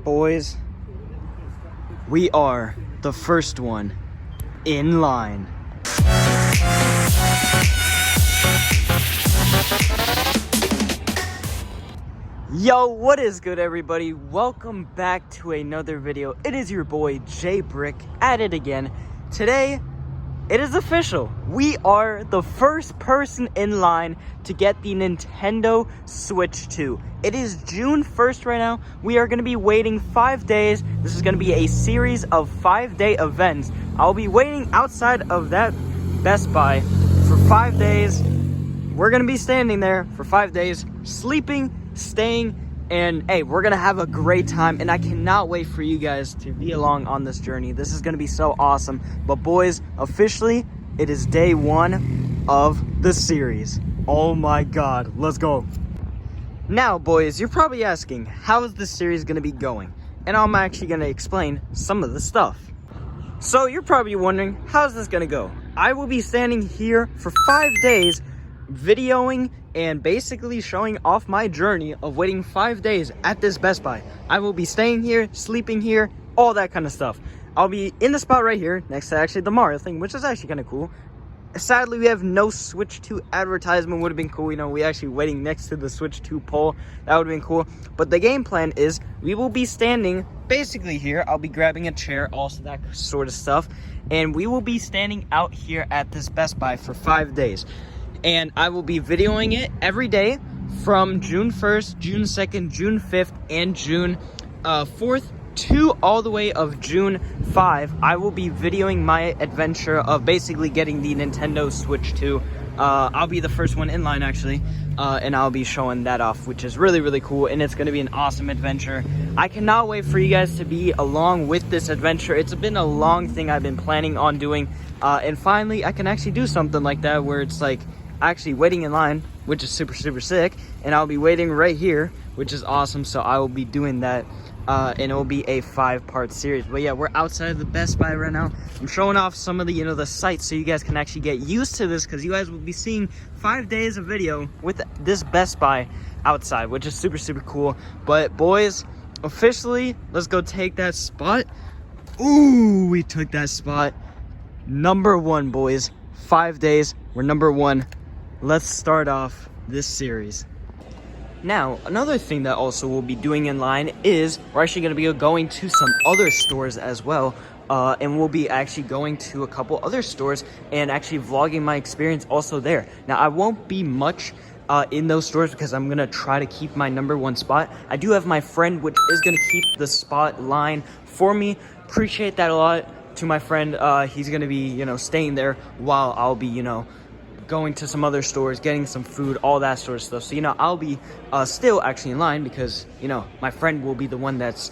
Boys, we are the first one in line. Yo, what is good, everybody? Welcome back to another video. It is your boy J Brick at it again. Today, it is official. We are the first person in line to get the Nintendo Switch 2. It is June 1st right now. We are going to be waiting 5 days. This is going to be a series of 5-day events. I'll be waiting outside of that Best Buy for 5 days. We're going to be standing there for 5 days, sleeping, staying, and hey, we're gonna have a great time, and I cannot wait for you guys to be along on this journey. This is gonna be so awesome. But boys, officially, it is day 1 of the series. Oh my god, let's go. Now boys, you're probably asking, how is this series gonna be going? And I'm actually gonna explain some of the stuff. So you're probably wondering, how's this gonna go? I will be standing here for 5 days videoing and basically showing off my journey of waiting 5 days at this Best Buy. I will be staying here, sleeping here, all that kind of stuff. I'll be in the spot right here next to actually the Mario thing, which is actually kind of cool. Sadly, we have no Switch 2 advertisement. Would have been cool, you know, we actually waiting next to the Switch 2 pole. That would have been cool. But the game plan is we will be standing basically here. I'll be grabbing a chair, also that sort of stuff. And we will be standing out here at this Best Buy for 5 days. And I will be videoing it every day from June 1st, June 2nd, June 5th, and June 4th to all the way of June 5. I will be videoing my adventure of basically getting the Nintendo Switch 2. I'll be the first one in line, actually, and I'll be showing that off, which is really, really cool, and it's going to be an awesome adventure. I cannot wait for you guys to be along with this adventure. It's been a long thing I've been planning on doing, and finally, I can actually do something like that where it's like, actually waiting in line, which is super sick, and I'll be waiting right here, which is awesome. So I will be doing that, and it will be a 5-part series. But yeah, we're outside of the Best Buy right now. I'm showing off some of the, you know, the sights so you guys can actually get used to this, because you guys will be seeing 5 days of video with this Best Buy outside, which is super cool. But boys, officially, let's go take that spot. Ooh, we took that spot. Number 1, boys. 5 days, we're number 1. Let's start off this series. Now, another thing that also we'll be doing in line is we're actually going to be going to some other stores as well. And we'll be actually going to a couple other stores and actually vlogging my experience also there. Now, I won't be much in those stores because I'm going to try to keep my number 1 spot. I do have my friend, which is going to keep the spot line for me. Appreciate that a lot to my friend. He's going to be, you know, staying there while I'll be, you know, going to some other stores, getting some food, all that sort of stuff. So, you know, I'll be still actually in line because, you know, my friend will be the one that's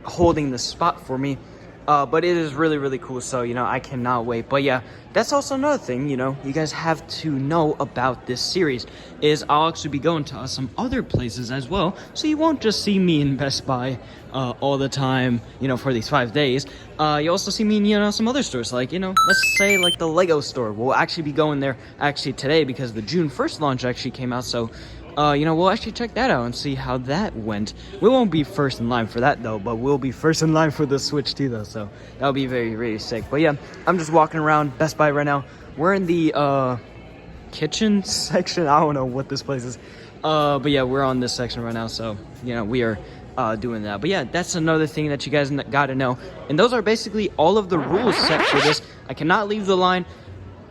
holding the spot for me. But it is really cool, so, you know, I cannot wait. But yeah, that's also another thing, you know, you guys have to know about this series, is I'll actually be going to some other places as well, so you won't just see me in Best Buy all the time, you know, for these 5 days. You also see me in, you know, some other stores, like, you know, let's say like the Lego store. We'll actually be going there actually today because the June 1st launch actually came out, so you know, we'll actually check that out and see how that went. We won't be first in line for that though, but we'll be first in line for the Switch 2 though, so that'll be very sick. But yeah, I'm just walking around Best Buy right now. We're in the kitchen section. I don't know what this place is, but yeah, we're on this section right now, so you know, we are doing that. But yeah, that's another thing that you guys got to know, and those are basically all of the rules set for this. I cannot leave the line.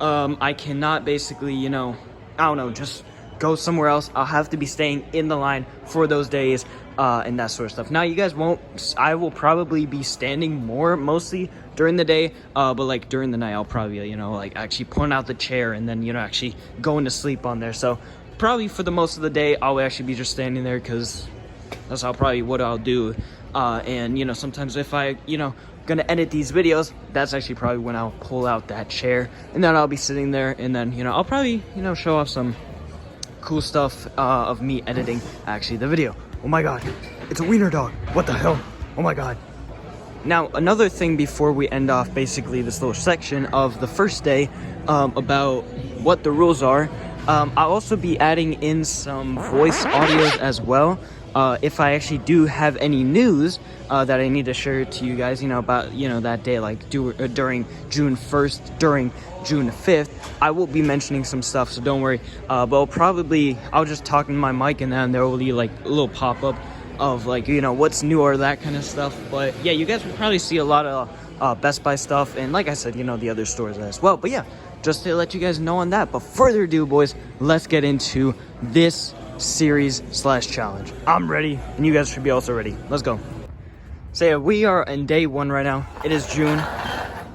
I cannot basically, you know, I don't know, just go somewhere else. I'll have to be staying in the line for those days and that sort of stuff. Now, you guys won't, I will probably be standing more mostly during the day, but like during the night I'll probably, you know, like actually point out the chair and then, you know, actually going to sleep on there. So probably for the most of the day I'll actually be just standing there, because that's probably what I'll do. And you know, sometimes if I, you know, gonna edit these videos, that's actually probably when I'll pull out that chair, and then I'll be sitting there, and then, you know, I'll probably, you know, show off some cool stuff of me editing actually the video. Oh my god, it's a wiener dog. What the hell? Oh my god. Now, another thing before we end off basically this little section of the first day, about what the rules are, I'll also be adding in some voice audios as well. If I actually do have any news that I need to share to you guys, you know, about, you know, that day, like during June 1st, during June 5th, I will be mentioning some stuff, so don't worry. But I'll just talk in my mic, and then there will be like a little pop-up of like, you know, what's new or that kind of stuff. But yeah, you guys will probably see a lot of Best Buy stuff, and like I said, you know, the other stores as well. But yeah, just to let you guys know on that. But further ado, boys, let's get into this series / challenge. I'm ready, and you guys should be also ready. Let's go. So yeah, we are in day 1 right now. It is June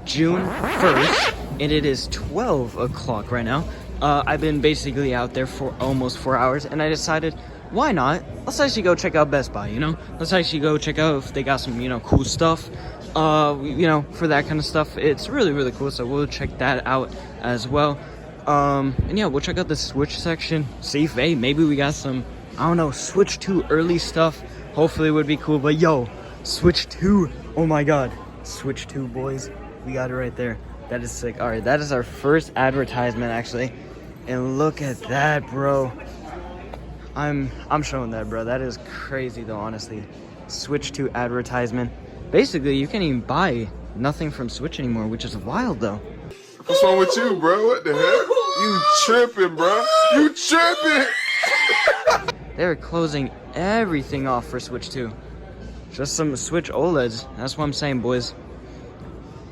1st, and it is 12 o'clock right now. I've been basically out there for almost 4 hours, and I decided, why not? Let's actually go check out Best Buy, you know? Let's actually go check out if they got some, you know, cool stuff. You know, for that kind of stuff. It's really, really cool, so we'll check that out as well. And yeah, we'll check out the Switch section, see if, hey, maybe we got some, I don't know, Switch 2 early stuff. Hopefully it would be cool. But yo, Switch 2, oh my god, Switch 2, boys, we got it right there. That is sick. All right, that is our first advertisement actually, and look at that, bro. I'm showing that, bro. That is crazy though, honestly. Switch 2 advertisement. Basically, you can't even buy nothing from Switch anymore, which is wild though. What's wrong with you, bro? What the heck? You tripping, bro? You tripping? They're closing everything off for Switch 2. Just some Switch OLEDs. That's what I'm saying, boys.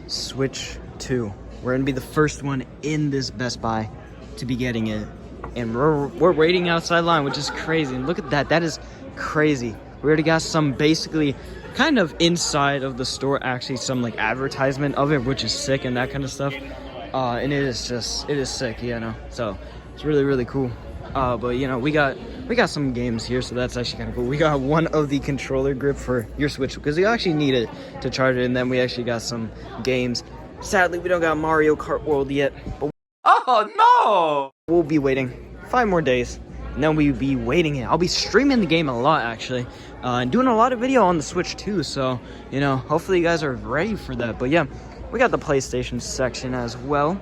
Switch 2. We're gonna be the first one in this Best Buy to be getting it. And we're waiting outside line, which is crazy. And look at that. That is crazy. We already got some basically kind of inside of the store, actually some like advertisement of it, which is sick and that kind of stuff. And it is sick, you know. So it's really, really cool. But you know, we got some games here, so that's actually kind of cool. We got one of the controller grip for your Switch, because you actually need it to charge it. And then we actually got some games. Sadly, we don't got Mario Kart World yet, but Oh no! we'll be waiting 5 more days, and then we'll be waiting it. I'll be streaming the game a lot actually, and doing a lot of video on the Switch too. So you know, hopefully you guys are ready for that. But yeah, we got the PlayStation section as well.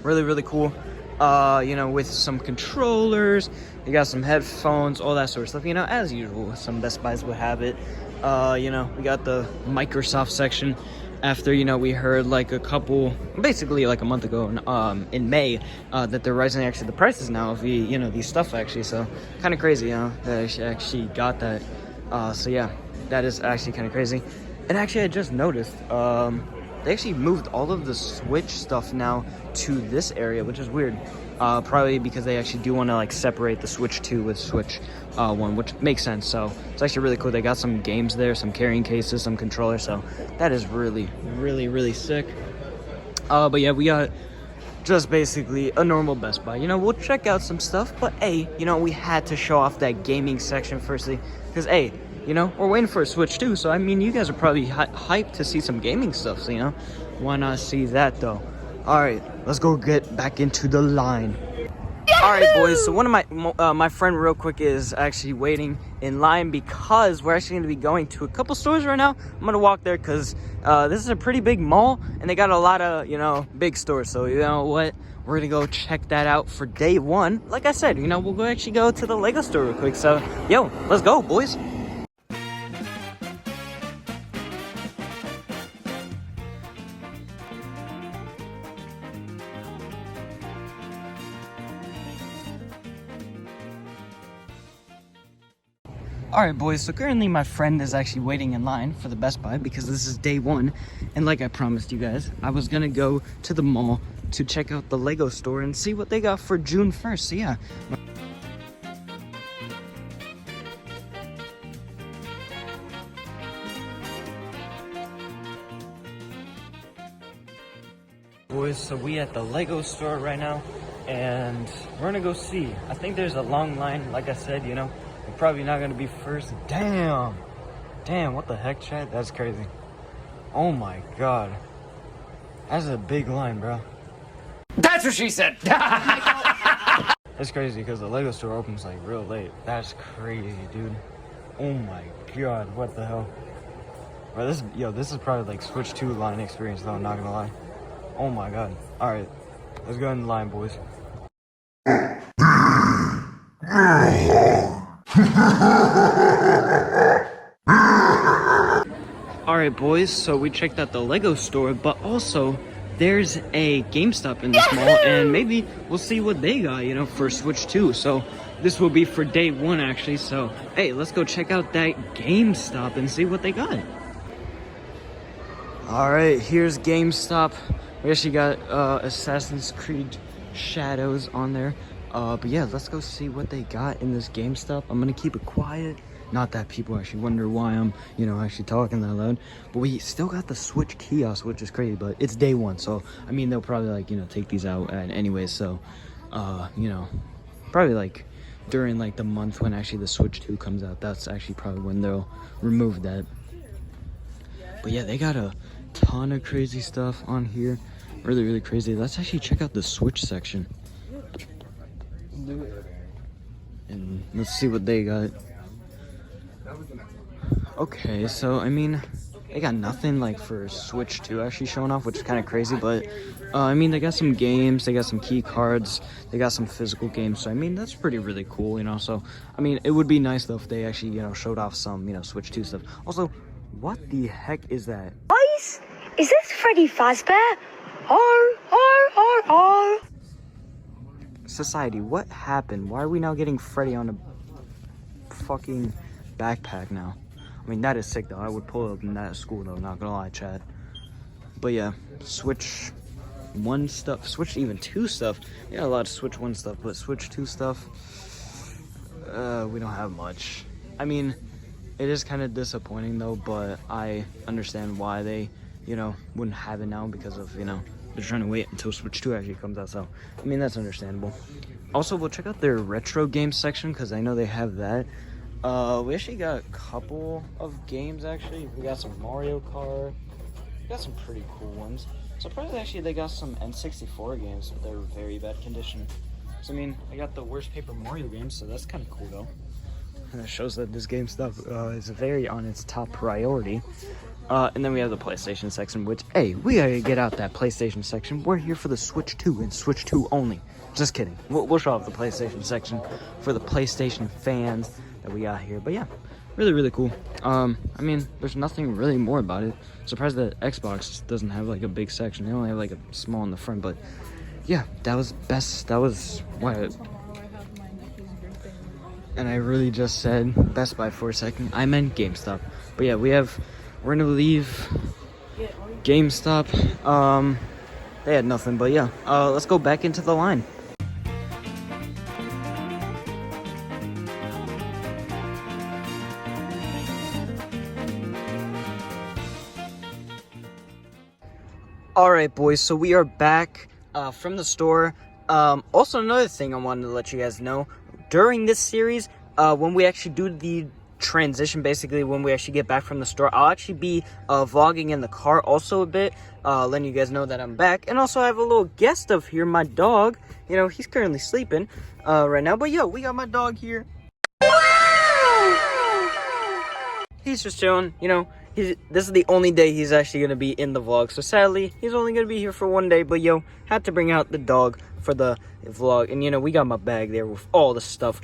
Really, really cool. You know, with some controllers, you got some headphones, all that sort of stuff. You know, as usual, some Best Buys would have it. You know, we got the Microsoft section. After, you know, we heard like basically like a month ago in May, that they're raising actually the prices now of you know, these stuff actually. So kind of crazy, you know, that I actually got that. So yeah, that is actually kind of crazy. And actually, I just noticed, they actually moved all of the Switch stuff now to this area, which is weird. Probably because they actually do want to like separate the Switch 2 with Switch 1, which makes sense. So it's actually really cool. They got some games there, some carrying cases, some controllers. So that is really, really, really sick. But yeah, we got just basically a normal Best Buy. You know, we'll check out some stuff, but hey, you know, we had to show off that gaming section firstly, because hey, you know, we're waiting for a Switch 2. So I mean, you guys are probably hyped to see some gaming stuff. So you know, why not see that though? All right, let's go get back into the line. All right, boys, so one of my friend real quick is actually waiting in line, because we're actually going to be going to a couple stores right now. I'm going to walk there because this is a pretty big mall, and they got a lot of, you know, big stores. So you know what, we're going to go check that out for day 1. Like I said, you know, we'll actually go to the Lego store real quick. So yo, let's go, boys. Alright, boys, so currently my friend is actually waiting in line for the Best Buy because this is day 1. And like I promised you guys, I was gonna go to the mall to check out the Lego store and see what they got for June 1st. So yeah. Boys, so we at the Lego store right now, and we're gonna go see. I think there's a long line. Like I said, you know, we're probably not gonna be first. Damn, what the heck, Chad? That's crazy. Oh my god, that's a big line, bro. That's what she said. That's crazy because the Lego store opens like real late. That's crazy, dude. Oh my god, what the hell? Bro, this is probably like Switch 2 line experience though, I'm not gonna lie. Oh my god. Alright, let's go in the line, boys. Alright, boys, so we checked out the Lego store, but also there's a GameStop in this mall, and maybe we'll see what they got, you know, for Switch 2. So this will be for day 1 actually. So hey, let's go check out that GameStop and see what they got. Alright, here's GameStop. We actually got Assassin's Creed Shadows on there. But yeah, let's go see what they got in this GameStop. I'm gonna keep it quiet. Not that people actually wonder why I'm, you know, actually talking that loud. But we still got the Switch kiosk, which is crazy, but it's day 1. So, I mean, they'll probably, like, you know, take these out anyways. So, you know, probably, like, during, like, the month when actually the Switch 2 comes out. That's actually probably when they'll remove that. But yeah, they got a ton of crazy stuff on here. Really, really crazy. Let's actually check out the Switch section. And let's see what they got. Okay, so I mean, they got nothing like for Switch 2 actually showing off, which is kind of crazy, but I mean, they got some games, they got some key cards, they got some physical games, so I mean, that's pretty really cool, you know. So I mean, it would be nice though if they actually, you know, showed off some, you know, Switch 2 stuff. Also, what the heck is that? Guys, is this Freddy Fazbear? Arr. Society, what happened? Why are we now getting Freddy on a fucking backpack now? I mean, that is sick though. I would pull up in that at school though, not gonna lie, Chad. But yeah, Switch 1 stuff, Switch even 2 stuff. We got a lot of Switch 1 stuff, but Switch 2 stuff, we don't have much. I mean, it is kind of disappointing though, but I understand why they, you know, wouldn't have it now because of, you know, they're trying to wait until Switch 2 actually comes out. So, I mean, that's understandable. Also, we'll check out their retro games section because I know they have that. We actually got a couple of games actually. We got some Mario Kart. We got some pretty cool ones. Surprisingly, actually, they got some N64 games, but they're very bad condition. So, I mean, I got the worst Paper Mario games, so that's kind of cool though. And that shows that this game stuff is very on its top priority. And then we have the PlayStation section, which, hey, we gotta get out that PlayStation section. We're here for the Switch 2 and Switch 2 only. Just kidding. We'll show off the PlayStation section for the PlayStation fans that we got here. But yeah, really, really cool. I mean, there's nothing really more about it. Surprised that Xbox doesn't have like a big section. They only have like a small in the front. But yeah, that was best. That was what. And I really just said Best Buy for a second. I meant GameStop. But yeah, we're gonna leave GameStop. They had nothing, but yeah. Let's go back into the line. Alright, boys, so we are back from the store. Also, another thing I wanted to let you guys know, during this series, when we actually do the transition, basically when we actually get back from the store, I'll actually be vlogging in the car also a bit, letting you guys know that I'm back. And also I have a little guest of here, my dog. You know, he's currently sleeping right now, but yo, we got my dog here. He's just chilling, you know. This is the only day he's actually gonna be in the vlog, so sadly he's only gonna be here for one day. But yo, had to bring out the dog for the vlog. And you know, we got my bag there with all the stuff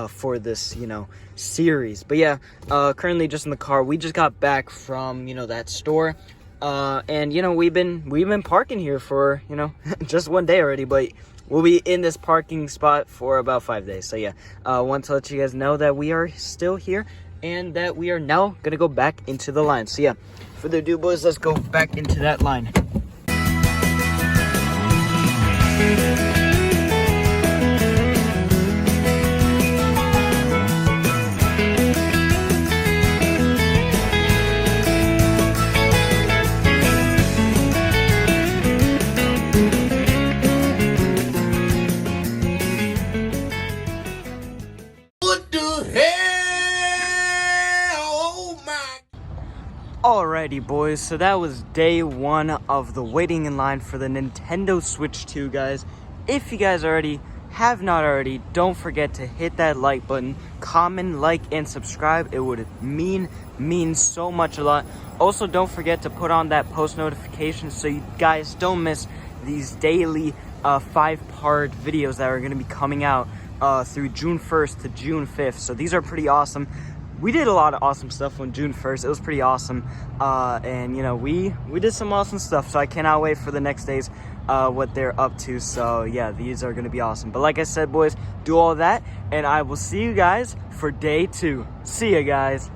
for this, you know, series. But yeah, currently just in the car. We just got back from, you know, that store, and you know, we've been parking here for, you know, just one day already, but we'll be in this parking spot for about 5 days. So yeah, I want to let you guys know that we are still here and that we are now gonna go back into the line. So yeah, further ado, boys, let's go back into that line. Alrighty, boys, so that was day one of the waiting in line for the Nintendo Switch 2, guys. If you guys have not already, don't forget to hit that like button, comment, like, and subscribe. It would mean so much a lot. Also, don't forget to put on that post notification so you guys don't miss these daily 5-part videos that are going to be coming out through June 1st to June 5th. So these are pretty awesome. We did a lot of awesome stuff on June 1st. It was pretty awesome. And, you know, we did some awesome stuff. So I cannot wait for the next days, what they're up to. So, yeah, these are going to be awesome. But like I said, boys, do all that. And I will see you guys for day 2. See ya, guys.